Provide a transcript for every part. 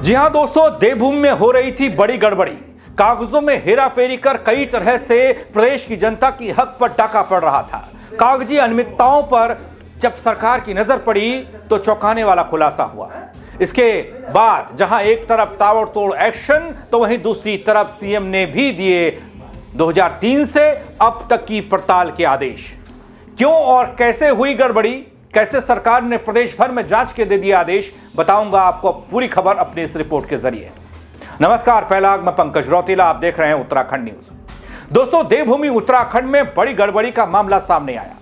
जी हां दोस्तों, देवभूमि में हो रही थी बड़ी गड़बड़ी। कागजों में हेराफेरी कर कई तरह से प्रदेश की जनता की हक पर डाका पड़ रहा था। कागजी अनियमितताओं पर जब सरकार की नजर पड़ी तो चौंकाने वाला खुलासा हुआ। इसके बाद जहां एक तरफ ताबड़तोड़ एक्शन तो वहीं दूसरी तरफ सीएम ने भी दिए 2003 से अब तक की पड़ताल के आदेश। क्यों और कैसे हुई गड़बड़ी, कैसे सरकार ने प्रदेश भर में जांच के दे दिए आदेश, बताऊंगा आपको पूरी खबर अपनी इस रिपोर्ट के जरिए। नमस्कार, पहला मैं पंकज रौतेला, आप देख रहे हैं उत्तराखंड न्यूज। दोस्तों, देवभूमि उत्तराखंड में बड़ी गड़बड़ी का मामला सामने आया,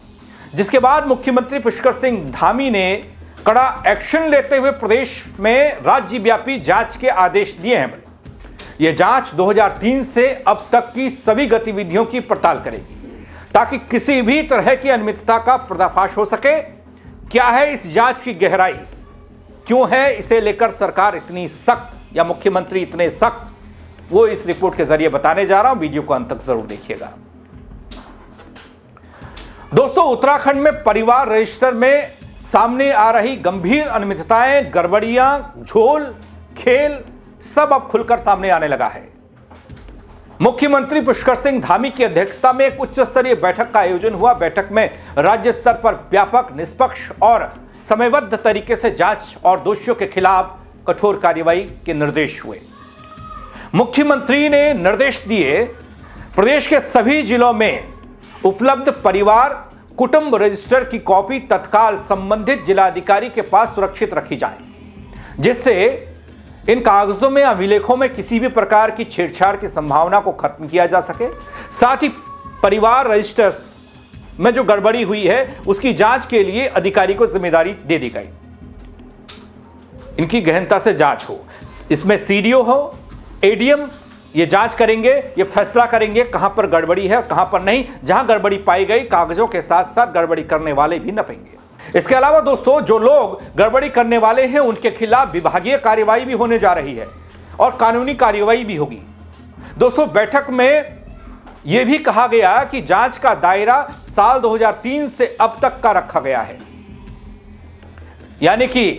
जिसके बाद मुख्यमंत्री पुष्कर सिंह धामी ने कड़ा एक्शन लेते हुए प्रदेश में राज्यव्यापी जांच के आदेश दिए हैं। यह जांच 2003 से अब तक की सभी गतिविधियों की पड़ताल करेगी, ताकि किसी भी तरह की अनियमितता का पर्दाफाश हो सके। क्या है इस जांच की गहराई, क्यों है इसे लेकर सरकार इतनी सख्त या मुख्यमंत्री इतने सख्त, वो इस रिपोर्ट के जरिए बताने जा रहा हूं। वीडियो को अंत तक जरूर देखिएगा। दोस्तों, उत्तराखंड में परिवार रजिस्टर में सामने आ रही गंभीर अनियमितताएं, गड़बड़ियां, झोल, खेल सब अब खुलकर सामने आने लगा है। मुख्यमंत्री पुष्कर सिंह धामी की अध्यक्षता में एक उच्च स्तरीय बैठक का आयोजन हुआ। बैठक में राज्य स्तर पर व्यापक, निष्पक्ष और समयबद्ध तरीके से जांच और दोषियों के खिलाफ कठोर कार्रवाई के निर्देश हुए। मुख्यमंत्री ने निर्देश दिए प्रदेश के सभी जिलों में उपलब्ध परिवार कुटुंब रजिस्टर की कॉपी तत्काल संबंधित जिलाधिकारी के पास सुरक्षित रखी जाए, जिससे इन कागजों में अभिलेखों में किसी भी प्रकार की छेड़छाड़ की संभावना को खत्म किया जा सके। साथ ही परिवार रजिस्टर में जो गड़बड़ी हुई है उसकी जांच के लिए अधिकारी को जिम्मेदारी दे दी गई। इनकी गहनता से जांच हो, इसमें सीडीओ हो, एडीएम ये जांच करेंगे, ये फैसला करेंगे कहां पर गड़बड़ी है कहां पर नहीं। जहां गड़बड़ी पाई गई, कागजों के साथ साथ गड़बड़ी करने वाले भी नपेंगे। इसके अलावा दोस्तों, जो लोग गड़बड़ी करने वाले हैं उनके खिलाफ विभागीय कार्रवाई भी होने जा रही है और कानूनी कार्रवाई भी होगी। दोस्तों, बैठक में यह भी कहा गया कि जांच का दायरा साल 2003 से अब तक का रखा गया है, यानी कि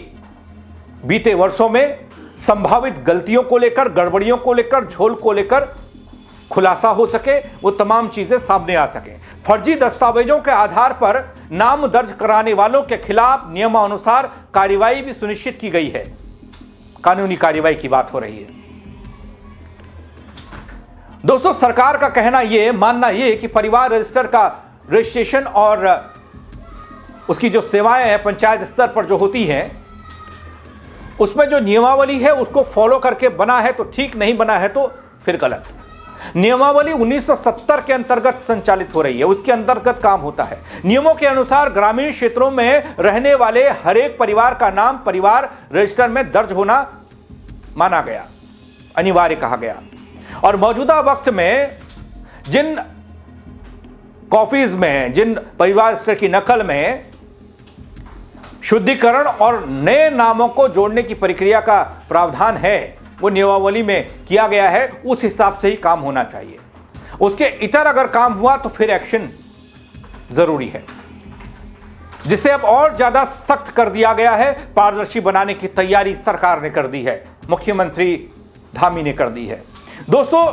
बीते वर्षों में संभावित गलतियों को लेकर, गड़बड़ियों को लेकर, झोल को लेकर खुलासा हो सके, वो तमाम चीजें सामने आ सके। फर्जी दस्तावेजों के आधार पर नाम दर्ज कराने वालों के खिलाफ नियमानुसार कार्रवाई भी सुनिश्चित की गई है। कानूनी कार्रवाई की बात हो रही है। दोस्तों, सरकार का कहना यह, मानना यह कि परिवार रजिस्टर का रजिस्ट्रेशन और उसकी जो सेवाएं हैं पंचायत स्तर पर जो होती हैं, उसमें जो नियमावली है उसको फॉलो करके बना है तो ठीक, नहीं बना है तो फिर गलत। नियमावली 1970 के अंतर्गत संचालित हो रही है, उसके अंतर्गत काम होता है। नियमों के अनुसार ग्रामीण क्षेत्रों में रहने वाले हर एक परिवार का नाम परिवार रजिस्टर में दर्ज होना माना गया, अनिवार्य कहा गया। और मौजूदा वक्त में जिन कॉपीज में, जिन परिवार रजिस्टर की नकल में शुद्धिकरण और नए नामों को जोड़ने की प्रक्रिया का प्रावधान है, वो नियमावली में किया गया है, उस हिसाब से ही काम होना चाहिए। उसके इतर अगर काम हुआ तो फिर एक्शन जरूरी है, जिसे अब और ज्यादा सख्त कर दिया गया है। पारदर्शी बनाने की तैयारी सरकार ने कर दी है, मुख्यमंत्री धामी ने कर दी है। दोस्तों,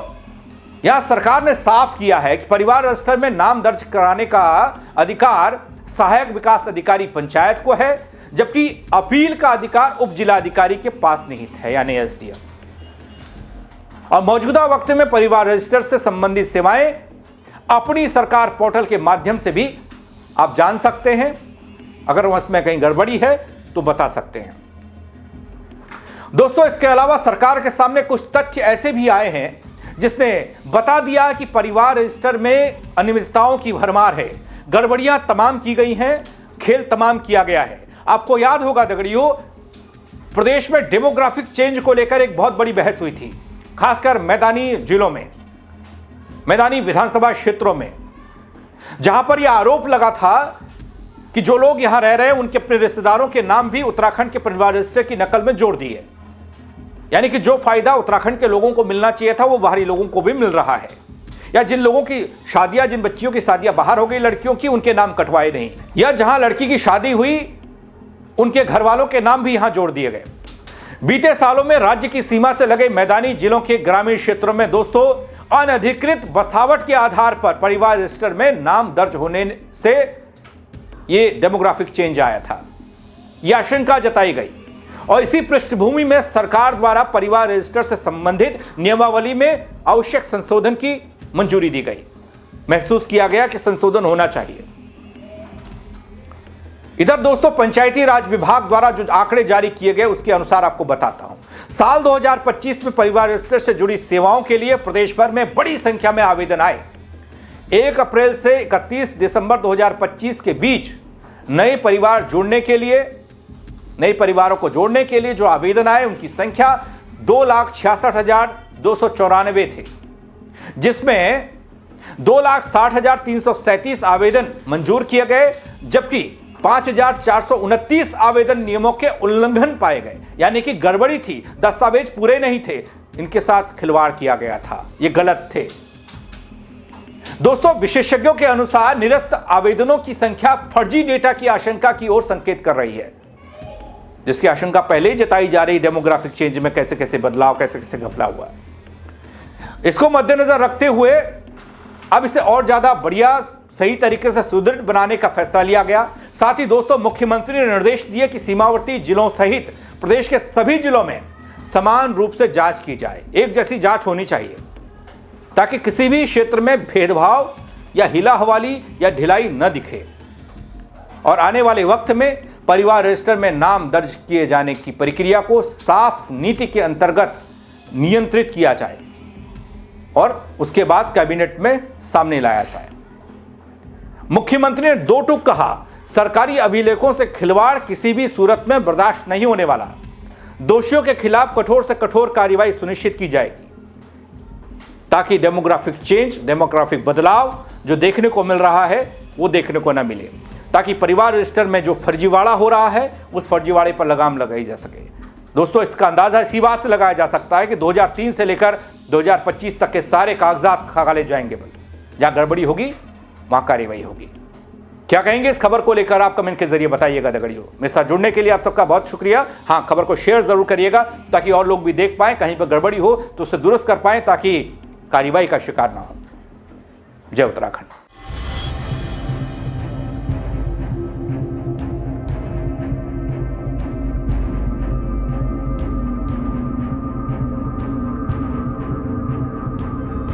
यहां सरकार ने साफ किया है कि परिवार रजिस्टर में नाम दर्ज कराने का अधिकार सहायक विकास अधिकारी पंचायत को है, जबकि अपील का अधिकार उप जिलाधिकारी के पास निहित है, यानी एसडीएम। और मौजूदा वक्त में परिवार रजिस्टर से संबंधित सेवाएं अपनी सरकार पोर्टल के माध्यम से भी आप जान सकते हैं। अगर उसमें कहीं गड़बड़ी है तो बता सकते हैं। दोस्तों, इसके अलावा सरकार के सामने कुछ तथ्य ऐसे भी आए हैं जिसने बता दिया कि परिवार रजिस्टर में अनियमितताओं की भरमार है, गड़बड़ियां तमाम की गई हैं, खेल तमाम किया गया है। आपको याद होगा दगड़ियों, प्रदेश में डेमोग्राफिक चेंज को लेकर एक बहुत बड़ी बहस हुई थी, खासकर मैदानी जिलों में, मैदानी विधानसभा क्षेत्रों में, जहां पर यह आरोप लगा था कि जो लोग यहां रह रहे हैं उनके अपने रिश्तेदारों के नाम भी उत्तराखंड के परिवार रजिस्टर की नकल में जोड़ दिए। यानी कि जो फायदा उत्तराखंड के लोगों को मिलना चाहिए था वो बाहरी लोगों को भी मिल रहा है। या जिन लोगों की शादियां, जिन बच्चियों की शादियां बाहर हो गई लड़कियों की, उनके नाम कटवाए नहीं, या जहां लड़की की शादी हुई उनके घर वालों के नाम भी यहां जोड़ दिए गए। बीते सालों में राज्य की सीमा से लगे मैदानी जिलों के ग्रामीण क्षेत्रों में दोस्तों अनधिकृत बसावट के आधार पर परिवार रजिस्टर में नाम दर्ज होने से यह डेमोग्राफिक चेंज आया था, यह आशंका जताई गई और इसी पृष्ठभूमि में सरकार द्वारा परिवार रजिस्टर से संबंधित नियमावली में आवश्यक संशोधन की मंजूरी दी गई। महसूस किया गया कि संशोधन होना चाहिए। इधर दोस्तों पंचायती राज विभाग द्वारा जो आंकड़े जारी किए गए उसके अनुसार आपको बताता हूं, साल 2025 में परिवार रजिस्टर से जुड़ी सेवाओं के लिए प्रदेश भर में बड़ी संख्या में आवेदन आए। 1 अप्रैल से 31 दिसंबर 2025 के बीच नए परिवारों को जोड़ने के लिए जो आवेदन आए उनकी संख्या 2,66,294 थे, जिसमें 2,60,337 आवेदन मंजूर किए गए, जबकि 5,429 आवेदन नियमों के उल्लंघन पाए गए, यानी कि गड़बड़ी थी, दस्तावेज पूरे नहीं थे, इनके साथ खिलवाड़ किया गया था, ये गलत थे। दोस्तों विशेषज्ञों के अनुसार निरस्त आवेदनों की संख्या फर्जी डेटा की आशंका की ओर संकेत कर रही है, जिसकी आशंका पहले ही जताई जा रही डेमोग्राफिक चेंज में कैसे कैसे बदलाव, कैसे कैसे घपला हुआ है। इसको मद्देनजर रखते हुए अब इसे और ज्यादा बढ़िया सही तरीके से सुदृढ़ बनाने का फैसला लिया गया। साथ ही दोस्तों मुख्यमंत्री ने निर्देश दिए कि सीमावर्ती जिलों सहित प्रदेश के सभी जिलों में समान रूप से जांच की जाए, एक जैसी जांच होनी चाहिए, ताकि किसी भी क्षेत्र में भेदभाव या हिला हवाली या ढिलाई न दिखे और आने वाले वक्त में परिवार रजिस्टर में नाम दर्ज किए जाने की प्रक्रिया को साफ नीति के अंतर्गत नियंत्रित किया जाए और उसके बाद कैबिनेट में सामने लाया जाए। मुख्यमंत्री ने 2 टूक कहा, सरकारी अभिलेखों से खिलवाड़ किसी भी सूरत में बर्दाश्त नहीं होने वाला, दोषियों के खिलाफ कठोर से कठोर कार्रवाई सुनिश्चित की जाएगी, ताकि डेमोग्राफिक चेंज, डेमोग्राफिक बदलाव जो देखने को मिल रहा है वो देखने को न मिले, ताकि परिवार रजिस्टर में जो फर्जीवाड़ा हो रहा है उस फर्जीवाड़े पर लगाम लगाई जा सके। दोस्तों इसका अंदाजा इसी बात से लगाया जा सकता है कि 2003 से लेकर 2025 तक के सारे कागजात खाले जाएंगे, जहां गड़बड़ी होगी वहां कार्रवाई होगी। क्या कहेंगे इस खबर को लेकर आप कमेंट के जरिए बताइएगा। दगड़ियों मेरे साथ जुड़ने के लिए आप सबका बहुत शुक्रिया। हाँ, खबर को शेयर जरूर करिएगा ताकि और लोग भी देख पाएं, कहीं पर गड़बड़ी हो तो उसे दुरुस्त कर पाएं, ताकि कार्रवाई का शिकार ना हो। जय उत्तराखंड।